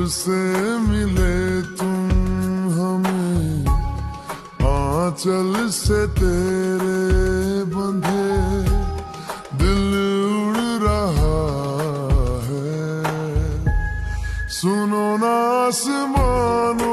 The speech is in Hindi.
से मिले तुम हमें, आंचल से तेरे बंधे दिल उड़ रहा है। सुनो ना आसमानों